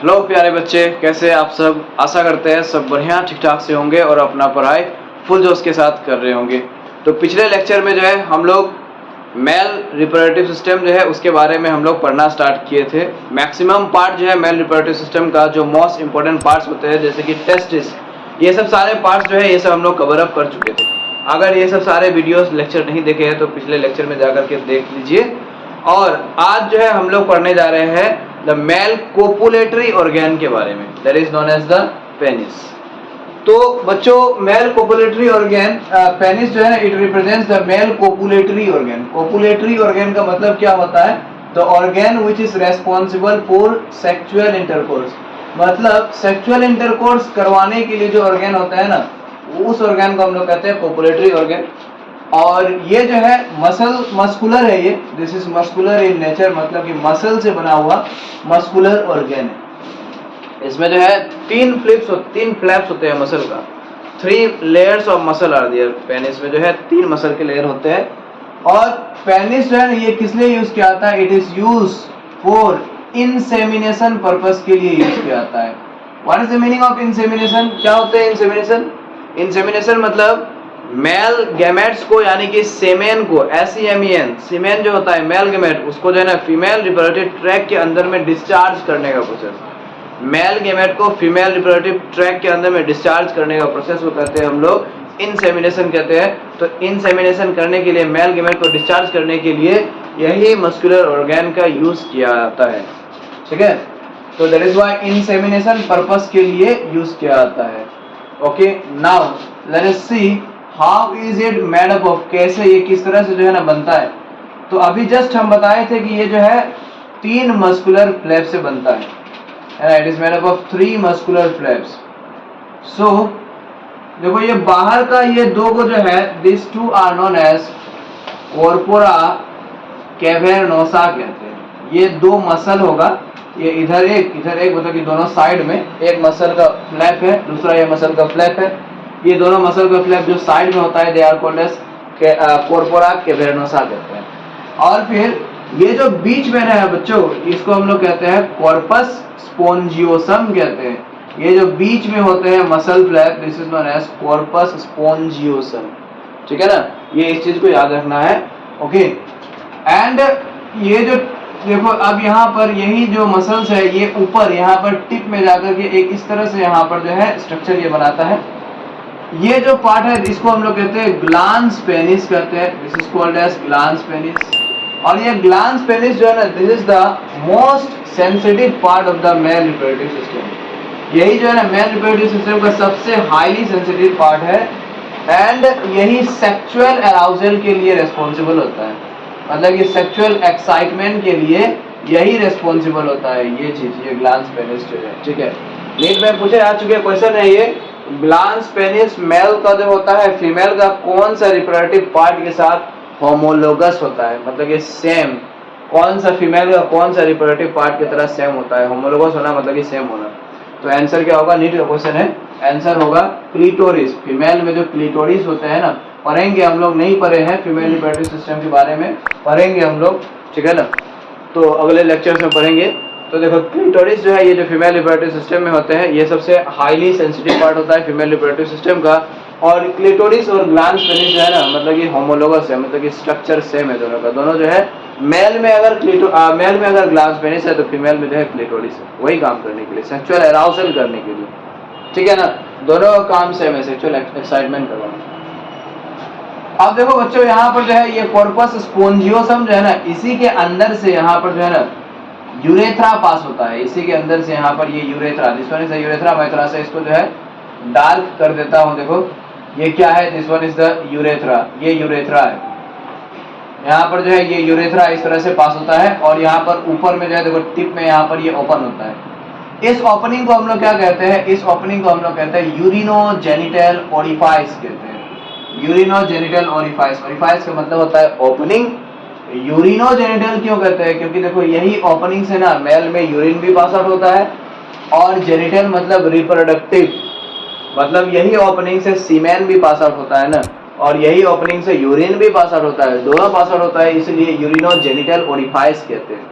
Hello प्यारे बच्चे, कैसे आप सब। आशा करते हैं सब बढ़िया ठीक ठाक से होंगे और अपना पढ़ाई फुल जोश के साथ कर रहे होंगे। तो पिछले लेक्चर में जो है हम लोग मेल रिप्रोडक्टिव सिस्टम जो है उसके बारे में हम लोग पढ़ना स्टार्ट किए थे। मैक्सिमम पार्ट जो है मेल रिप्रोडक्टिव सिस्टम का जो मोस्ट इंपॉर्टेंट पार्ट्स होते हैं जैसे कि टेस्टिस, ये सब सारे पार्ट्स जो है ये सब हम लोग कवर अप कर चुके थे। अगर ये सब सारे वीडियोस लेक्चर नहीं देखे हैं तो पिछले लेक्चर में जाकर के देख लीजिए। और आज जो है हम लोग पढ़ने जा रहे हैं द मेल कोपुलेटरी ऑर्गन के बारे में, that is known as the penis. तो बच्चों, मेल कोपुलेटरी ऑर्गन, पेनिस जो है ना, it represents the male copulatory organ. Copulatory organ का मतलब क्या होता है? The organ which is responsible for sexual intercourse. मतलब सेक्सुअल इंटरकोर्स करवाने के लिए जो ऑर्गन होता है ना, उस ऑर्गन को हम लोग कहते हैं कोपुलेटरी ऑर्गन। और ये जो है मस्कुलर है, ये this is muscular in nature, मतलब कि मसल से बना हुआ मस्कुलर ऑर्गन है। इसमें जो है तीन फ्लैप्स होते हैं मसल का। 3 layers of muscle are there. Penis में जो है 3 मसल के लेयर होते हैं। और पेनिस जो है ये किस लिए यूज किया जाता है? It is use for insemination purpose के लिए यूज किया जाता है। What is the meaning of insemination? क्या होता है इंसेमिनेशन? इंसेमिनेशन मतलब मेल गैमेट्स को, यानी कि सेमेन को, SEMEN, सीमेन जो होता है मेल गैमेट, उसको जो है ना फीमेल रिप्रोडक्टिव ट्रैक के अंदर में डिस्चार्ज करने का प्रोसेस। मेल गैमेट को फीमेल रिप्रोडक्टिव ट्रैक के अंदर में डिस्चार्ज करने का प्रोसेस को कहते हैं हम लोग इंसेमिनेशन कहते हैं। तो इंसेमिनेशन करने के लिए, मेल गैमेट को डिस्चार्ज करने के लिए यही मस्कुलर ऑर्गन का यूज किया जाता है। ठीक है, तो that is why insemination purpose के लिए यूज किया जाता है। Okay, now let us see how is it made up of. कैसे, ये किस तरह से जो है ना बनता है। तो अभी जस्ट हम बताए थे कि ये जो है 3 मस्कुलर फ्लैप से बनता है। It is made up of 3 muscular flaps. So देखो, ये बाहर का ये 2 को जो है, this 2 are known as corpora cavernosa कहते हैं। ये 2 मसल होगा, ये इधर एक मतलब कि दोनों साइड में एक मसल का फ्लैप है, दूसरा ये मसल का फ्लैप है। ये दोनों मसल का फ्लैप जो साइड में होता है, they are called as corpora cavernosa कहते हैं। और फिर ये जो बीच में है बच्चों, इसको हम लोग कहते हैं कॉर्पस स्पोंजियोसम कहते हैं। ये जो बीच में होते हैं muscle flap, this is known as corpus spongiosum. ठीक है ना, ये इस चीज को याद रखना है। ओके, एंड ये जो देखो, अब यहाँ पर यही जो मसल्स है, ये ऊपर यहाँ पर टिप में जाकर के एक इस तरह से यहाँ पर जो है स्ट्रक्चर ये बनाता है। ये जो पार्ट है इसको हम लोग कहते हैं ग्लांस पेनिस कहते हैं। This is called as glans penis. और ये ग्लांस पेनिस जो है ना, this is the most sensitive part of the male reproductive system. यही जो है ना मेल रिप्रोडक्टिव सिस्टम का सबसे हाईली सेंसिटिव पार्ट है। एंड यही सेक्सुअल अराउजल के लिए रेस्पॉन्सिबल होता है। मतलब कि सेक्सुअल एक्साइटमेंट के लिए यही रेस्पॉन्सिबल होता है, ये चीज, ये ग्लांस पेनिस जो है। ठीक है, नीट में पूछे आ चुके क्वेश्चन है ये। ग्लांस पेनिस मेल का जो होता है, फीमेल का कौन सा रिप्रोडक्टिव पार्ट के साथ होमोलोगस होता है? मतलब कि सेम, कौन सा फीमेल का कौन सा रिप्रोडक्टिव पार्ट की तरह सेम होता है? होमोलोगस होना मतलब कि सेम होना। तो आंसर क्या होगा? नीट का क्वेश्चन है, आंसर होगा क्लिटोरिस। फीमेल में जो क्लिटोरिस होते हैं ना, पढ़ेंगे हम लोग, नहीं पढ़े हैं फीमेल रिप्रोडक्टिव सिस्टम के बारे में, पढ़ेंगे हम लोग। ठीक है ना, तो अगले लेक्चर्स में पढ़ेंगे। तो देखो, क्लिटोरिस जो है, ये जो फीमेल रिप्रोडक्टिव सिस्टम में होते हैं, ये सबसे हाईली सेंसिटिव पार्ट होता है फीमेल रिप्रोडक्टिव सिस्टम का। और क्लिटोरिस और ग्लांस पेनिस जो है ना, मतलब कि होमोलोगस है, मतलब कि स्ट्रक्चर सेम है दोनों का। दोनों जो है मेल में अगर ग्लांस पेनिस है तो फीमेल में जो है क्लिटोरिस है। वही काम करने के लिए, सेक्सुअल अराउजल करने के लिए। ठीक है ना, दोनों काम सेम है, सेक्सुअल एक्साइटमेंट करवाना। अब देखो बच्चों, यहाँ पर जो है ये कॉर्पस स्पोंजियोसम जो है ना, इसी के अंदर से यहाँ पर जो है ना यूरेथ्रा पास होता है। इसी के अंदर से यहाँ पर ये urethra, this one is the urethra. मैं थोड़ा सा इसको जो है डार्क कर देता हूँ। देखो ये क्या है, this one is the urethra. ये यूरेथ्रा है। यहाँ पर जो है ये यूरेथ्रा इस तरह से पास होता है। और यहाँ पर ऊपर में जो है देखो टिप में यहाँ पर ये ओपन होता है। इस ओपनिंग को हम लोग क्या कहते हैं? इस ओपनिंग को हम लोग कहते हैं यूरिनोजेनिटल ओरिफाइस कहते हैं। यूरिनोजेनिटल ओरिफाइस, ओरिफाइस का मतलब होता है ओपनिंग। यूरिनोजेनिटल क्यों कहते हैं? क्योंकि देखो यही ओपनिंग से ना मेल में यूरिन भी पास आउट होता है। और जेनिटल मतलब रिप्रोडक्टिव, मतलब यही ओपनिंग से सीमेन भी पास आउट होता है ना, और यही ओपनिंग से यूरिन भी पास आउट होता है, दोनों पास आउट होता है, इसलिए यूरिनोजेनिटल ओरिफाइस कहते हैं।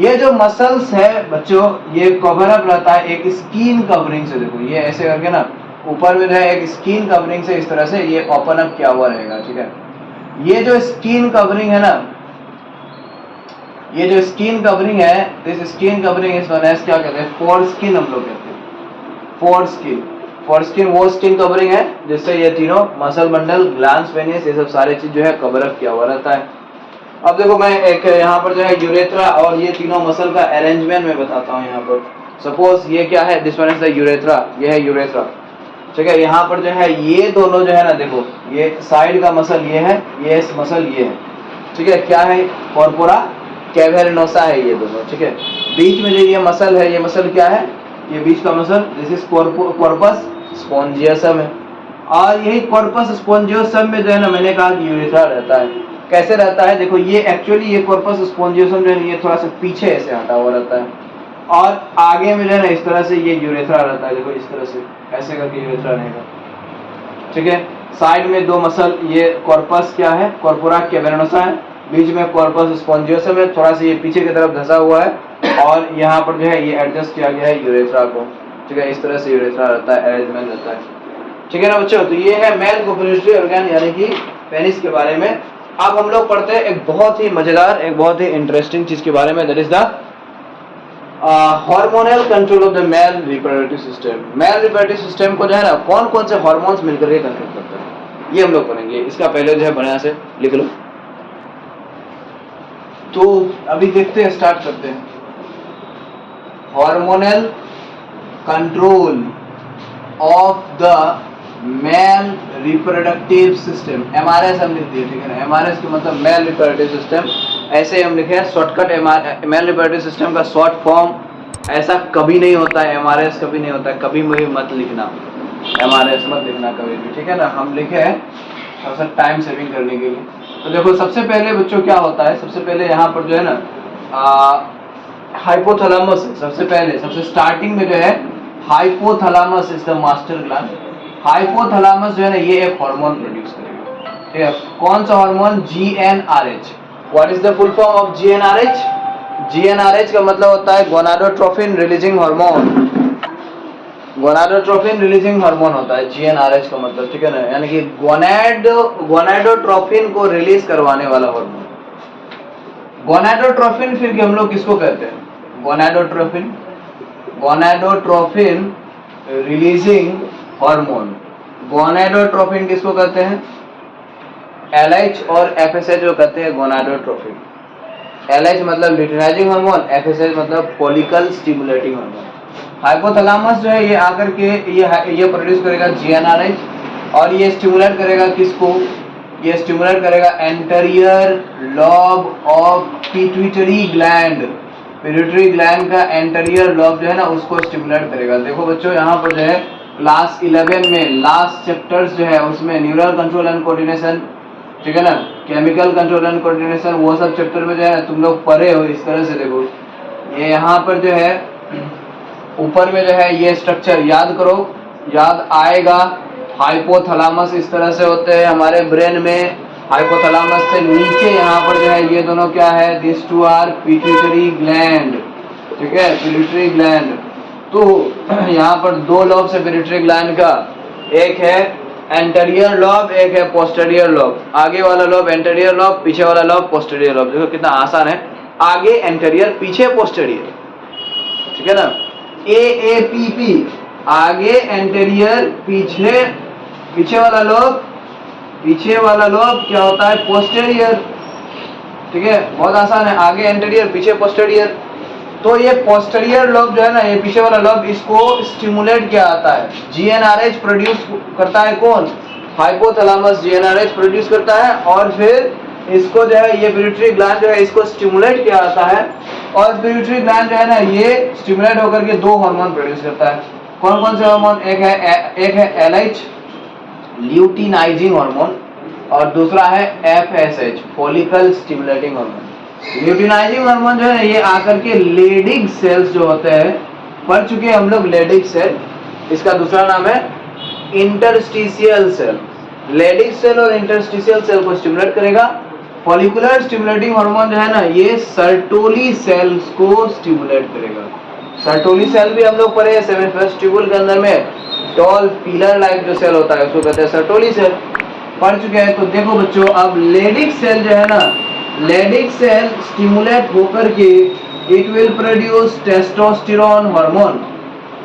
ये जो मसल्स है बच्चों, ये कवर अप रहता है एक स्किन कवरिंग से। देखो ये ऐसे करके ना ऊपर में जो है एक स्किन कवरिंग से इस तरह से ये ओपन अप किया हुआ रहेगा, ठीक है। ये जो स्किन कवरिंग है ना, ये जो स्किन कवरिंग है, this skin covering is known as क्या कहते हैं, फोर स्किन हम लोग कहते हैं। फोर स्किन, फोर स्किन वो स्किन कवरिंग है जिससे ये तीनों मसल बंडल, ग्लैंड्स, वेनिस, ये सब सारे चीज जो है कवर अप किया हुआ रहता है। अब देखो मैं एक यहाँ पर जो है यूरेथ्रा और ये तीनों मसल का अरेंजमेंट में बताता हूँ। यहाँ पर सपोज ये क्या है, this one is the urethra, ये है यूरेथ्रा, ठीक है। यहाँ पर जो है ये दोनों जो है ना, देखो ये साइड का मसल ये है, ये मसल ये है, ठीक है। क्या है, कॉर्पोरा कैवर्नोसा है ये दोनों, ठीक है। बीच में जो ये मसल है, ये मसल क्या है, ये बीच का मसल, दिस इज कॉर्पस स्पोंजियोसम है। और यही कॉर्पस स्पोंजियोसम में जो है ना, मैंने कहा कि यूरेथ्रा रहता है। कैसे रहता है, देखो ये एक्चुअली ये कॉर्पस स्पोंजियोसम जो है ये थोड़ा सा पीछे ऐसे हटा हुआ रहता है, और आगे में जो है ना इस तरह से ये यूरेथ्रा रहता है। देखो इस तरह से ऐसे करके यूरेथ्रा रहेगा, ठीक है। साइड में दो मसल, ये कॉर्पस क्या है, कॉर्पोरा कैवर्नोसा है, बीच में कॉर्पस स्पोंजियोसम है, थोड़ा सा ये पीछे की तरफ धंसा हुआ है, और यहाँ पर जो है ये एडजस्ट किया गया है यूरेथ्रा को, ठीक है। इस तरह से यूरेथ्रा रहता है, अरेंजमेंट रहता है, ठीक है ना बच्चों। तो ये है मेल कोपुलेटरी ऑर्गन यानी कि पेनिस के बारे में। अब हम लोग पढ़ते हैं एक बहुत ही मजेदार, एक बहुत ही इंटरेस्टिंग चीज के बारे में, that is the hormonal control of the male reproductive system. Mail reproductive system को जो है ना कौन कौन से हार्मोन्स मिलकर के कंट्रोल करते हैं, ये हम लोग पढ़ेंगे। इसका पहले जो है बढ़िया से लिख लो। तो अभी देखते हैं, स्टार्ट करते हैं। Hormonal control of the male reproductive system, MRS हम लिख दिए, ठीक है ना। एमआरएस का मतलब मेल रिप्रोडक्टिव सिस्टम, ऐसे हम लिखे हैं शॉर्टकट। मेल रिप्रोडक्टिव सिस्टम का शॉर्ट फॉर्म ऐसा कभी नहीं होता है, एमआरएस कभी नहीं होता है, कभी मुझे मत लिखना, एमआरएस मत लिखना कभी भी, ठीक है ना। हम लिखे हैं थोड़ा सा टाइम सेविंग करने के लिए। तो देखो सबसे पहले बच्चों क्या होता है, सबसे पहले यहाँ पर जो है ना हाइपोथैलेमस, सबसे पहले सबसे स्टार्टिंग में जो है hypothalamus is the master gland. Hypothalamus जो है ना ये एक हार्मोन प्रोड्यूस करेगा, ठीक है। कौन सा hormone, GnRH. What is the full form of GnRH? GnRH का मतलब होता है gonadotropin releasing hormone. Gonadotropin releasing hormone होता है जीएनआरएच का मतलब, ठीक है ना। यानी कि गोनाडोट्रोपिन को रिलीज करवाने वाला हार्मोन। गोनाडोट्रोपिन फिर हम लोग किसको कहते हैं, gonadotropin, gonadotropin releasing hormone. Gonadotropin किसको कहते हैं, एलएच और एफएसएच जो कहते हैं गोनाडोट्रोपिन। एलएच मतलब ल्यूटिनाइजिंग हार्मोन, एफएसएच मतलब फॉलिकल स्टिमुलेटिंग हार्मोन। हाइपोथैलेमस जो है ये आकर के ये प्रोड्यूस करेगा जीएनआरएच, और ये स्टिमुलेट करेगा किसको, ये स्टिमुलेट करेगा anterior lobe of pituitary gland. Pituitary gland का एंटीरियर लॉब जो है ना उसको स्टिमुलेट करेगा। देखो बच्चों यहाँ पर जो है क्लास 11 में लास्ट चैप्टर्स जो है उसमें न्यूरल कंट्रोल एंड कोऑर्डिनेशन, ठीक है ना, केमिकल कंट्रोल एंड कोऑर्डिनेशन, वो सब चैप्टर में जो है तुम लोग पढ़े हो। इस तरह से देखो ये यहाँ पर जो है ऊपर में जो है ये स्ट्रक्चर याद करो, याद आएगा। हाइपोथैलेमस इस तरह से होते हैं हमारे ब्रेन में। हाइपोथैलेमस से नीचे यहाँ पर जो है ये दोनों क्या है, this two are pituitary gland, ठीक है, पिट्यूटरी ग्लैंड। तो यहाँ पर दो लॉब से पिट्यूटरी ग्लैंड का, एक है एंटीरियर लॉब, एक है पोस्टीरियर लॉब। आगे वाला लॉब एंटीरियर लॉब, पीछे वाला लॉब पोस्टीरियर लॉब। देखो कितना आसान है, आगे एंटीरियर पीछे पोस्टीरियर, ठीक है ना। एएपीपी आगे एंटीरियर, पीछे, पीछे वाला लॉब, पीछे वाला लॉब क्या होता है, पोस्टीरियर, ठीक है। बहुत आसान है, आगे एंटीरियर पीछे पोस्टीरियर। तो ये पोस्टीरियर लॉब जो है ना, ये पीछे वाला लॉब, इसको स्टिमुलेट किया जाता है। जीएनआरएच प्रोड्यूस करता है कौन, हाइपोथैलेमस जीएनआरएच प्रोड्यूस करता है, और फिर इसको जो है ये पिट्यूटरी ग्लैंड जो है इसको स्टिमुलेट किया जाता है। और पिट्यूटरी ग्लैंड जो है ना ये स्टिमुलेट होकर के दो हार्मोन प्रोड्यूस करता है। कौन कौन से हार्मोन, एक है एलएच ल्यूटिनाइजिंग हार्मोन, और दूसरा है FSH follicle stimulating hormone. Luteinizing hormone जो है ये आकर के लेडिग सेल्स जो होते हैं, पढ़ चुके हैं हम लोग लेडिग सेल, इसका दूसरा नाम है इंटरस्टिशियल सेल। लेडिग सेल और इंटरस्टिशियल सेल को स्टिमुलेट करेगा, फॉलिकुलर स्टिमुलेटिंग हार्मोन जो है ना, ये सर्टोली सेल्स को स्टिमुलेट करेगा। सर्टोली सेल भी हम लोग पढ़े 7th ट्यूबुल के अंदर में, टॉल पिलर लाइक जो सेल होता है उसको कहते हैं सर्टोली सेल, पढ़ चुके हैं। तो देखो बच्चों, अब लेडिक सेल जो है ना, लेडिक सेल स्टिमुलेट होकर के it will produce testosterone hormone.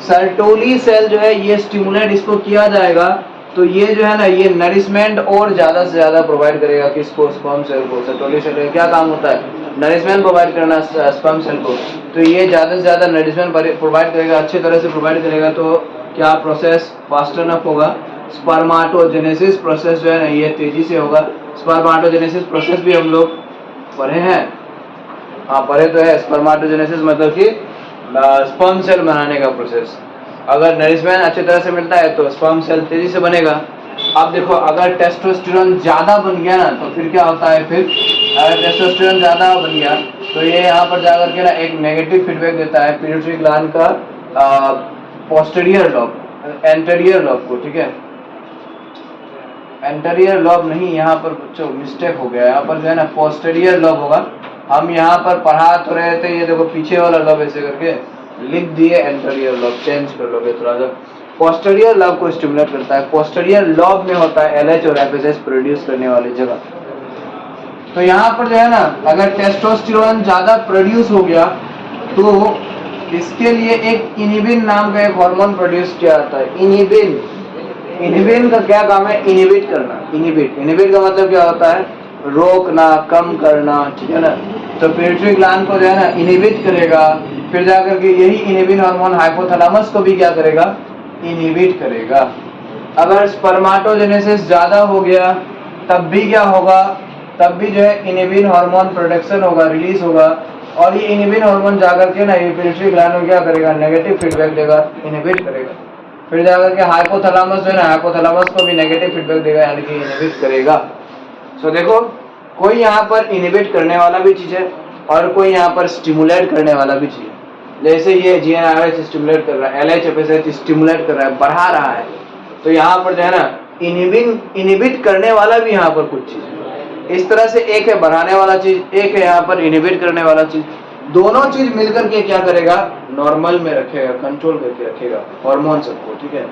Sertoli cell जो है ये स्टिमुलेट इसको किया जाएगा, तो ये जो है ना, ये नरिशमेंट और ज्यादा से ज्यादा प्रोवाइड करेगा किसको, स्पर्म सेल को। सर्टोली सेल का क्या काम होता है, नरिशमेंट प्रोवाइड करना स्पर्म सेल को, तो ये ज्यादा से ज्यादा नरिशमेंट प्रोवाइड करेगा, अच्छी तरह से प्रोवाइड करेगा, तो क्या प्रोसेस फास्ट इनफ होगा, स्पर्माटोजेनेसिस प्रोसेस जो है ना ये तेजी से होगा। स्पर्माटोजेनेसिस प्रोसेस भी हम लोग पढ़े हैं, हाँ पढ़े तो है। स्पर्माटोजेनेसिस मतलब कि स्पर्म सेल बनाने का प्रोसेस। अगर नरिशमेंट अच्छी तरह से मिलता है तो स्पर्म सेल तेजी से बनेगा। अब देखो, अगर टेस्टोस्टेरोन ज्यादा बन गया ना, तो फिर क्या होता है, फिर अगर टेस्टोस्टेरोन ज्यादा बन गया तो ये यहाँ पर जाकर के ना एक नेगेटिव फीडबैक देता है पिट्यूटरी ग्लैंड का पोस्टीरियर लॉब, एंटीरियर लॉब को, ठीक है। एंटीरियर लॉब नहीं, यहाँ पर बच्चों मिस्टेक हो गया, यहाँ पर जो है ना पोस्टीरियर लॉब होगा। हम यहाँ पर पढ़ा तो रहे थे, ये देखो पीछे वाला लॉब ऐसे करके लिख दिए, एंटीरियर लॉब चेंज कर लोगे थोड़ा सा। पोस्टीरियर लॉब को स्टिमुलेट करता है, पोस्टीरियर लॉब में होता है एलएच और एफएसएच प्रोड्यूस करने वाली जगह। तो यहाँ पर जो है ना, अगर टेस्टोस्टेरोन ज्यादा प्रोड्यूस हो गया तो इसके लिए एक इनिबिन नाम का एक हार्मोन प्रोड्यूस किया जाता है। इनिबिन, इनिबिन का क्या काम है, इनिबिट करना। इनिबिट का मतलब क्या होता है, रोकना, कम करना, ठीक है ना। तो पिट्यूटरी ग्लैंड को जो है ना इनिबिट करेगा, फिर जाकर के यही इनिबिन हार्मोन हाइपोथैलेमस को भी क्या करेगा, इनिबिट करेगा। अगर स्पर्माटोजेनेसिस ज्यादा हो गया तब भी क्या होगा, तब भी जो है इनिबिन हार्मोन प्रोडक्शन होगा, रिलीज होगा, और ये इनिबिन हार्मोन जाकर के ना ये पिट्यूटरी ग्लैंड में क्या करेगा, नेगेटिव फीडबैक देगा, इनिबिट करेगा। फिर जाकर के हाइपोथैलेमस जो है ना, हाइपोथैलेमस को भी नेगेटिव फीडबैक देगा, यानी कि इनिबिट करेगा। सो देखो, कोई यहाँ पर इनिबिट करने वाला भी चीज है और कोई यहाँ पर स्टिमुलेट करने वाला भी चीज है। जैसे ये जीएनआरएच स्टिमुलेट कर रहा है, एलएचएफएसएच स्टिमुलेट कर रहा है, बढ़ा रहा है, तो यहाँ पर जो है ना इनिबिट करने वाला भी यहाँ पर कुछ चीज है। इस तरह से एक है बढ़ाने वाला चीज, एक है यहाँ पर इनिबिट करने वाला चीज। दोनों चीज मिलकर के क्या करेगा, नॉर्मल में रखेगा, कंट्रोल करके रखेगा हार्मोन सबको, ठीक है।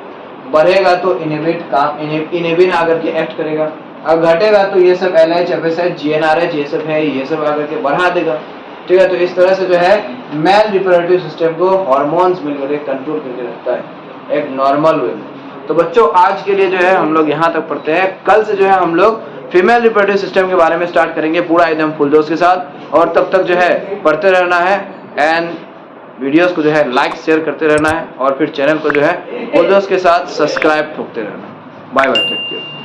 बढ़ेगा तो इनिबिन आकर के एक्ट करेगा, अब घटेगा तो ये सब एलएच एफएसएच जीएनआरएच ये सब है, ये सब आकर के बढ़ा देगा, ठीक है। तो इस तरह से जो है मेल रिप्रोडक्टिव सिस्टम को हार्मोन्स मिलकर कंट्रोल करके रखता है एक नॉर्मल वे में। तो बच्चों आज के लिए जो है हम लोग यहाँ तक पढ़ते हैं, कल से जो है हम लोग फीमेल रिप्रोडक्टिव सिस्टम के बारे में स्टार्ट करेंगे पूरा एकदम फुल जोश के साथ। और तब तक जो है पढ़ते रहना है एंड वीडियोस को जो है लाइक शेयर करते रहना है, और फिर चैनल को जो है फुल जोश के साथ सब्सक्राइब ठोकते रहना। Bye bye, take care.